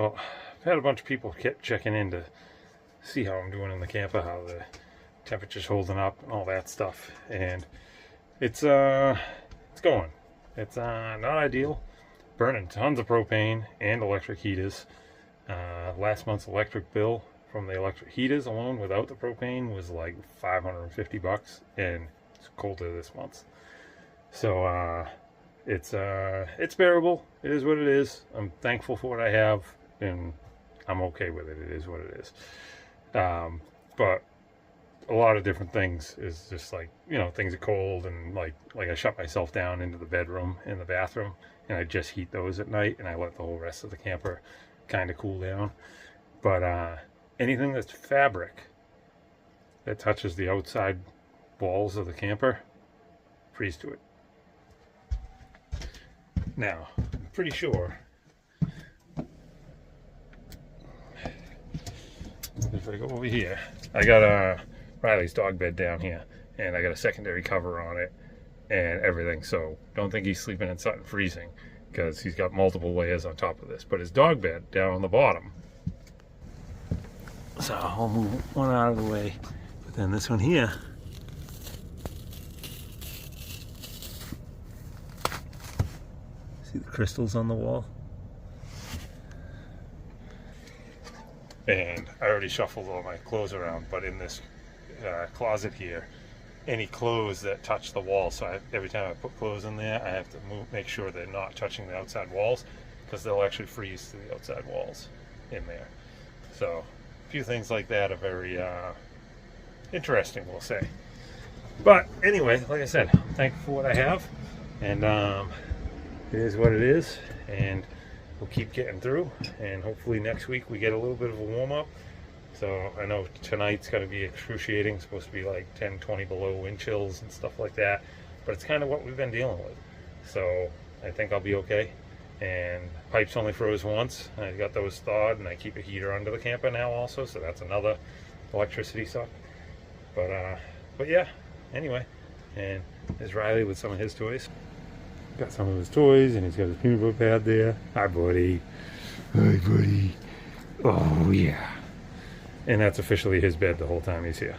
Well, I've had a bunch of people kept checking in to see how I'm doing in the camper, how the temperature's holding up and all that stuff. And it's going. It's not ideal. Burning tons of propane and electric heaters. Last month's electric bill from the electric heaters alone without the propane was like $550, and it's colder this month. So it's bearable. It is what it is. I'm thankful for what I have, and I'm okay with it. It is what it is. But a lot of different things is just like, you know, things are cold, and like I shut myself down into the bedroom and the bathroom, and I just heat those at night, and I let the whole rest of the camper kind of cool down. But anything that's fabric that touches the outside walls of the camper, freeze to it. Now, I'm pretty sure if I go over here, I got Riley's dog bed down here, and I got a secondary cover on it and everything, so don't think he's sleeping in something freezing, because he's got multiple layers on top of this. But his dog bed down on the bottom, so I'll move one out of the way, but then this one here, see the crystals on the wall? And I already shuffled all my clothes around, but in this closet here, any clothes that touch the wall, so every time I put clothes in there, I have to make sure they're not touching the outside walls, because they'll actually freeze to the outside walls in there. So a few things like that are very interesting, we'll say. But anyway, like I said, I'm thankful for what I have, and it is what it is, and we'll keep getting through, and hopefully next week we get a little bit of a warm-up. So I know tonight's going to be excruciating. It's supposed to be like 10, 20 below wind chills and stuff like that, but it's kind of what we've been dealing with. So I think I'll be okay. And pipes only froze once. I got those thawed, and I keep a heater under the camper now also, so that's another electricity suck. But yeah, anyway, and there's Riley with some of his toys. Got some of his toys, and he's got his peanut butter pad there. Hi, buddy. Hi, buddy. Oh, yeah. And that's officially his bed the whole time he's here.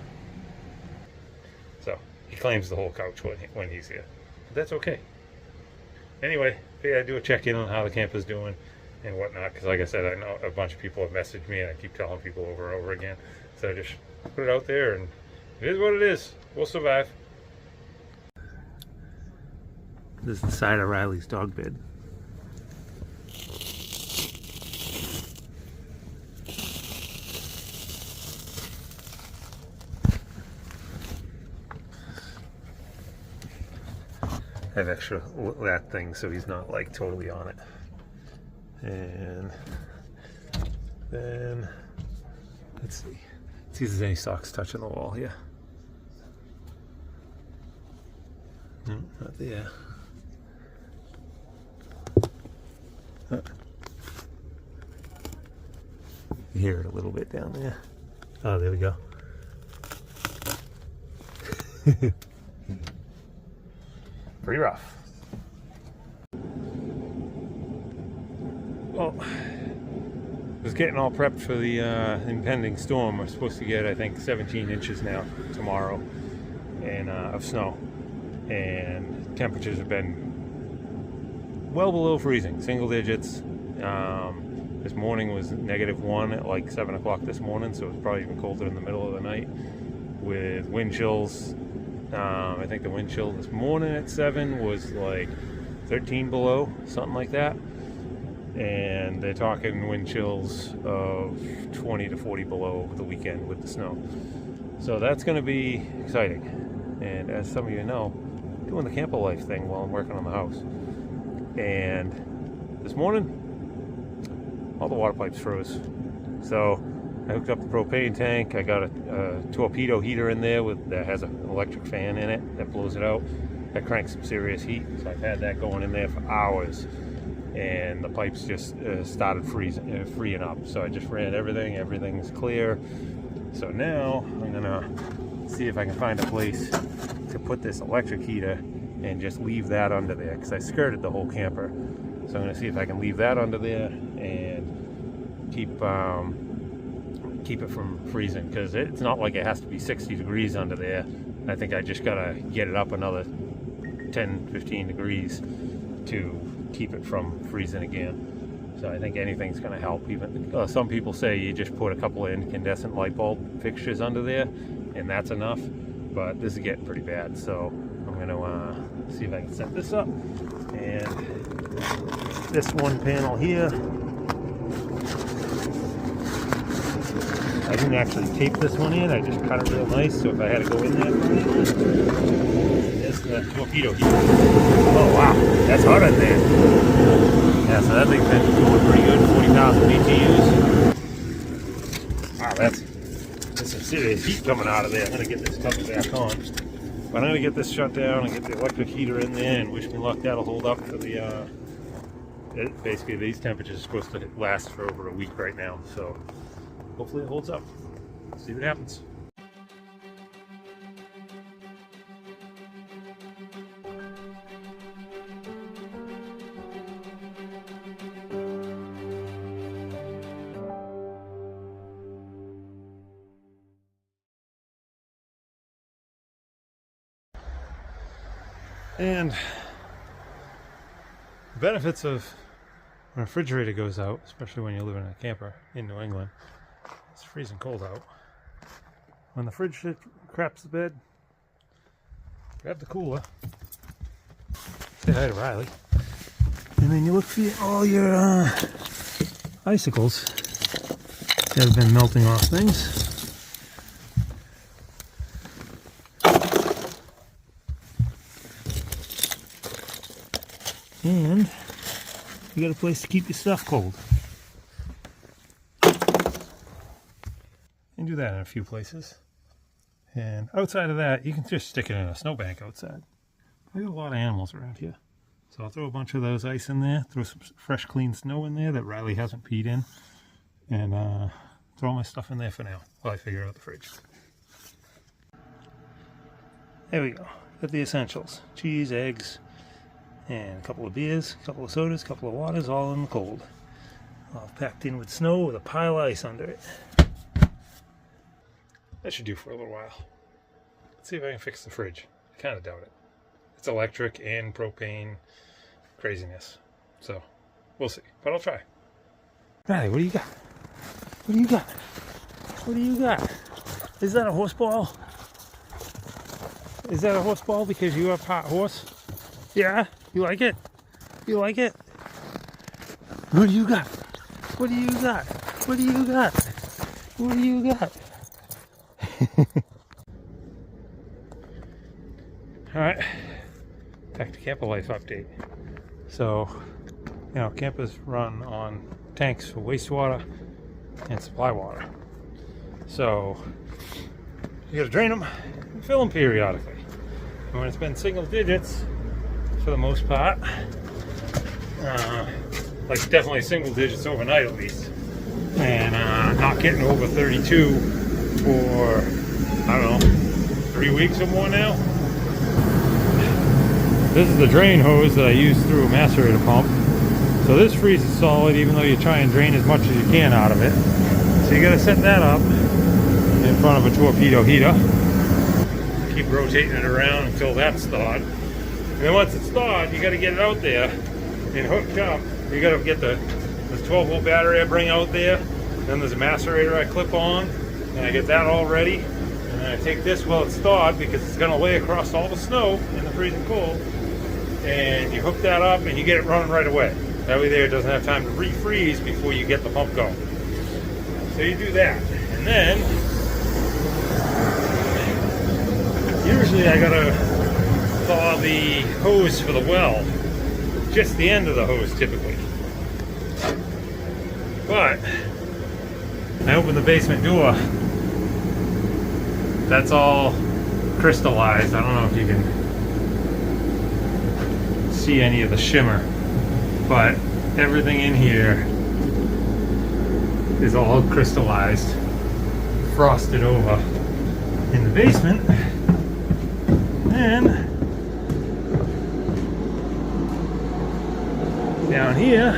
So he claims the whole couch when he's here. But that's okay. Anyway, yeah, I do a check-in on how the camper's doing and whatnot, because like I said, I know a bunch of people have messaged me, and I keep telling people over and over again. So I just put it out there, and it is what it is. We'll survive. This is the side of Riley's dog bed. I have extra that thing so he's not like totally on it. And then let's see if there's any socks touching the wall here. Not there. You hear it a little bit down there. Oh, there we go. Pretty rough. Well, I was getting all prepped for the impending storm. We're supposed to get, I think, 17 inches now tomorrow, and of snow. And temperatures have been well below freezing, single digits. This morning was -1 at like 7 o'clock this morning, so it was probably even colder in the middle of the night with wind chills. I think the wind chill this morning at 7 was like 13 below, something like that. And they're talking wind chills of 20 to 40 below over the weekend with the snow. So that's going to be exciting. And as some of you know, I'm doing the camper life thing while I'm working on the house. And this morning, all the water pipes froze. So I hooked up the propane tank. I got a torpedo heater in there that has an electric fan in it that blows it out. That cranks some serious heat. So I've had that going in there for hours, and the pipes just started freeing up. So I just ran everything. Everything's clear. So now I'm gonna see if I can find a place to put this electric heater and just leave that under there, because I skirted the whole camper. So I'm gonna see if I can leave that under there and keep it from freezing, because it's not like it has to be 60 degrees under there. I think I just gotta get it up another 10-15 degrees to keep it from freezing again. So I think anything's going to help. Even some people say you just put a couple of incandescent light bulb fixtures under there and that's enough, but this is getting pretty bad, so I'm going to see if I can set this up. And this one panel here, I didn't actually tape this one in, I just cut it real nice, so if I had to go in there, there's the torpedo heater. Oh wow, that's hot in there. Yeah, so that thing's been going pretty good, 40,000 BTUs. Wow, that's some serious heat coming out of there. I'm going to get this cover back on. But I'm going to get this shut down and get the electric heater in there, and wish me luck that'll hold up for the, basically these temperatures are supposed to last for over a week right now. So hopefully it holds up. See what happens. And the benefits of when a refrigerator goes out, especially when you live in a camper in New England, it's freezing cold out. When the fridge craps the bed, grab the cooler, say hi to Riley, and then you look for all your icicles that have been melting off things. And you got a place to keep your stuff cold. You can do that in a few places. And outside of that, you can just stick it in a snowbank outside. I got a lot of animals around here. So I'll throw a bunch of those ice in there, throw some fresh clean snow in there that Riley hasn't peed in, and throw all my stuff in there for now while I figure out the fridge. There we go. Got the essentials. Cheese, eggs, and a couple of beers, a couple of sodas, a couple of waters, all in the cold. All packed in with snow with a pile of ice under it. That should do for a little while. Let's see if I can fix the fridge. I kind of doubt it. It's electric and propane craziness. So, we'll see. But I'll try. Riley, what do you got? What do you got? What do you got? Is that a horse ball? Is that a horse ball because you are part horse? Yeah? You like it? You like it? What do you got? What do you got? What do you got? What do you got? Alright, back to camper life update. So, you know, campers run on tanks for wastewater and supply water. So, you gotta drain them and fill them periodically. And when it's been single digits, for the most part, like definitely single digits overnight at least, and not getting over 32 for, I don't know, 3 weeks or more now. This is the drain hose that I use through a macerator pump. So this freezes solid even though you try and drain as much as you can out of it. So you gotta set that up in front of a torpedo heater. Keep rotating it around until that's thawed. And then once it's thawed, you got to get it out there and hooked up. You got to get this 12-volt battery I bring out there. Then there's a macerator I clip on, and I get that all ready. And then I take this while it's thawed because it's going to lay across all the snow in the freezing cold. And you hook that up and you get it running right away. That way there it doesn't have time to refreeze before you get the pump going. So you do that. And then, usually I got to thaw the hose for the well, just the end of the hose typically. But I opened the basement door, that's all crystallized. I don't know if you can see any of the shimmer, but everything in here is all crystallized, frosted over in the basement. And down here,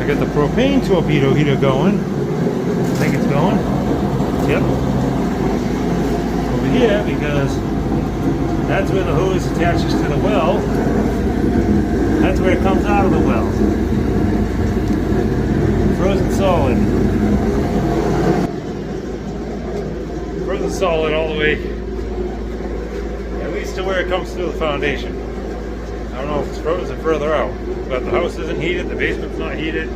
I I got the propane torpedo heater going. I think it's going. Yep. Over here, because that's where the hose attaches to the well. That's where it comes out of the well. Frozen solid. Frozen solid all the way, at least to where it comes through the foundation. I don't know if it's frozen further out, but the house isn't heated, the basement's not heated,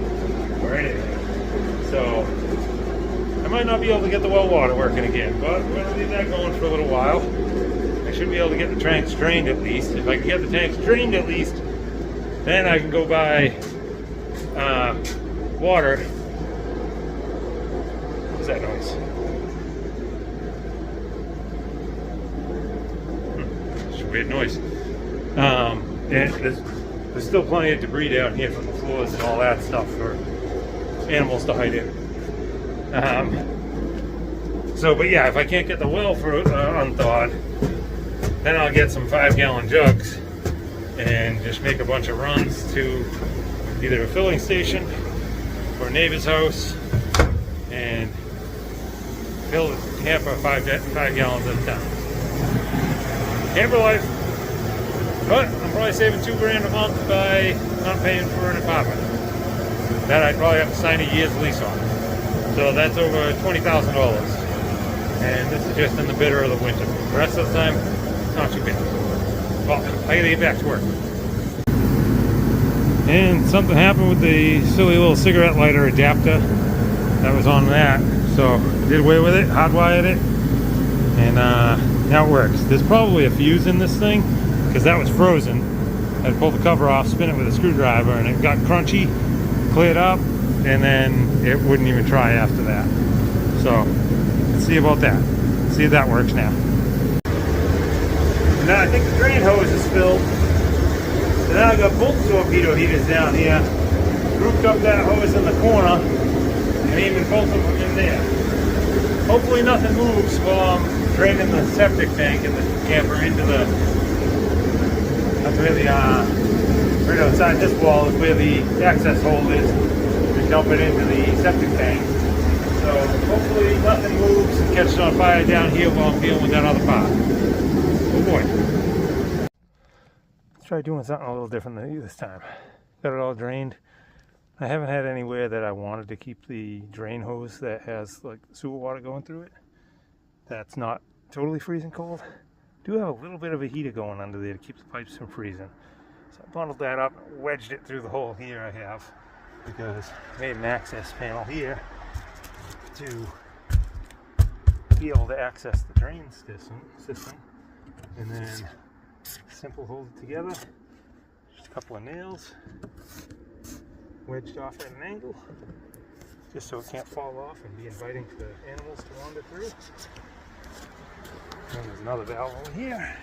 or anything. So, I might not be able to get the well water working again, but we're going to leave that going for a little while. I should be able to get the tanks drained at least. If I can get the tanks drained at least, then I can go buy water. What's that noise? It's a weird noise. And there's still plenty of debris down here from the floors and all that stuff for animals to hide in. But yeah, if I can't get the well unthawed, then I'll get some 5-gallon jugs and just make a bunch of runs to either a filling station or a neighbor's house and fill the camper 5 gallons at a time. Camper life, but I'm probably saving $2 grand a month by not paying for an apartment. That I'd probably have to sign a year's lease on. So that's over $20,000. And this is just in the bitter of the winter. The rest of the time, it's not too bad. Well, I gotta get back to work. And something happened with the silly little cigarette lighter adapter that was on that. So did away with it, hardwired it, and now it works. There's probably a fuse in this thing because that was frozen. I had to pull the cover off, spin it with a screwdriver, and it got crunchy, cleared up, and then it wouldn't even try after that. So let's see about that. See if that works now. Now I think the drain hose is filled. And now I got both torpedo heaters down here. Grouped up that hose in the corner and aiming both of them in there. Hopefully nothing moves while I'm draining the septic tank in the camper into the, that's where the, right outside this wall is where the access hole is to dump it into the septic tank. So hopefully nothing moves and catches on fire down here while I'm dealing with that other part. Oh boy. Let's try doing something a little different than this time. Got it all drained. I haven't had anywhere that I wanted to keep the drain hose that has like sewer water going through it. That's not totally freezing cold. Do have a little bit of a heater going under there to keep the pipes from freezing. So I bundled that up, wedged it through the hole here I have, because I made an access panel here to be able to access the drain system. And then simple hold it together, just a couple of nails wedged off at an angle just so it can't fall off and be inviting for animals to wander through. And there's another valve over here.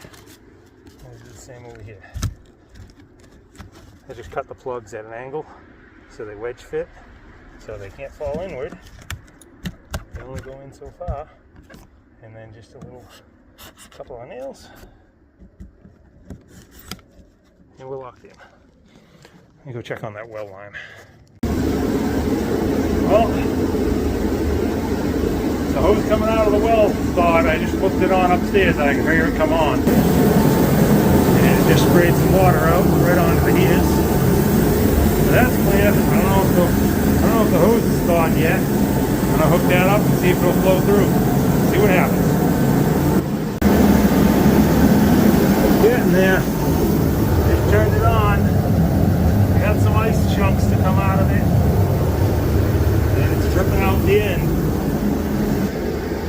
I'll do the same over here. I just cut the plugs at an angle so they wedge fit so they can't fall inward. They only go in so far. And then just a little couple of nails. And we're locked in. Let me go check on that well line. Well, the hose coming out of the well thawed. I just flipped it on upstairs. I can hear it come on. And it just sprayed some water out right onto the heaters. So that's clear. I don't know if the hose is thawed yet. I'm gonna hook that up and see if it'll flow through. See what happens. Getting there. Just turned it on. I got some ice chunks to come out of it. And it's dripping out the end.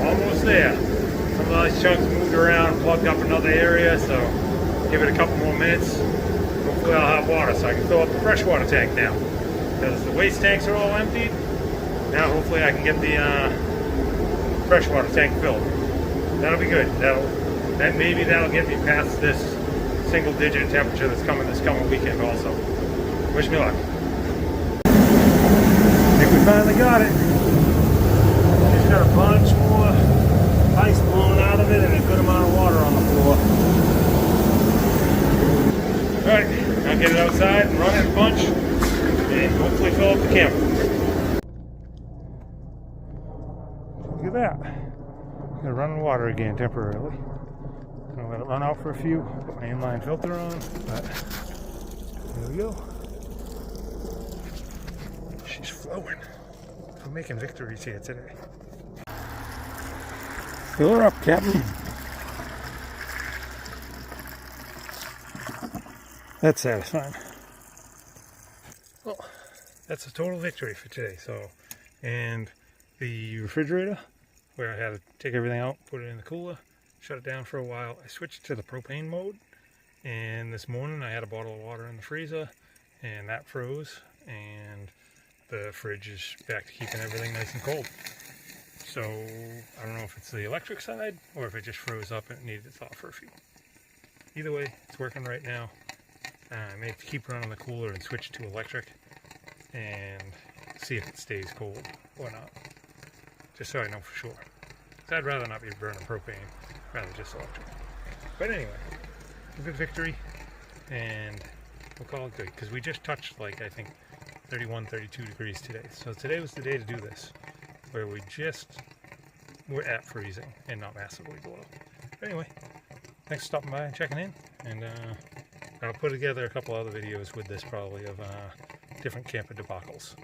Almost there. Some of the ice chunks moved around, plugged up another area, so give it a couple more minutes. Hopefully I'll have water so I can fill up the freshwater tank now. Because the waste tanks are all emptied. Now hopefully I can get the freshwater tank filled. That'll be good. Maybe that'll get me past this single-digit temperature that's coming this coming weekend also. Wish me luck. I think we finally got it. Just got a bunch more ice blowing out of it and a good amount of water on the floor. Alright, now get it outside and run it a bunch and hopefully fill up the camper. Look at that. Gonna run in water again temporarily. Gonna let it run out for a few. Put my inline filter on, but there we go. She's flowing. We're making victories here today. Fill her up, Captain. That's satisfying. Well, that's a total victory for today. So, and the refrigerator, where I had to take everything out, put it in the cooler, shut it down for a while. I switched to the propane mode, and this morning I had a bottle of water in the freezer, and that froze, and the fridge is back to keeping everything nice and cold. So I don't know if it's the electric side or if it just froze up and it needed to thaw for a few. Either way, it's working right now. I may have to keep running the cooler and switch to electric and see if it stays cold or not, just so I know for sure. So I'd rather not be burning propane, rather just electric. But anyway, a good victory, and we'll call it good, because we just touched, like, I think 31, 32 degrees today. So today was the day to do this, where we're at freezing and not massively below. But anyway, thanks for stopping by and checking in, and I'll put together a couple other videos with this probably of different camper debacles.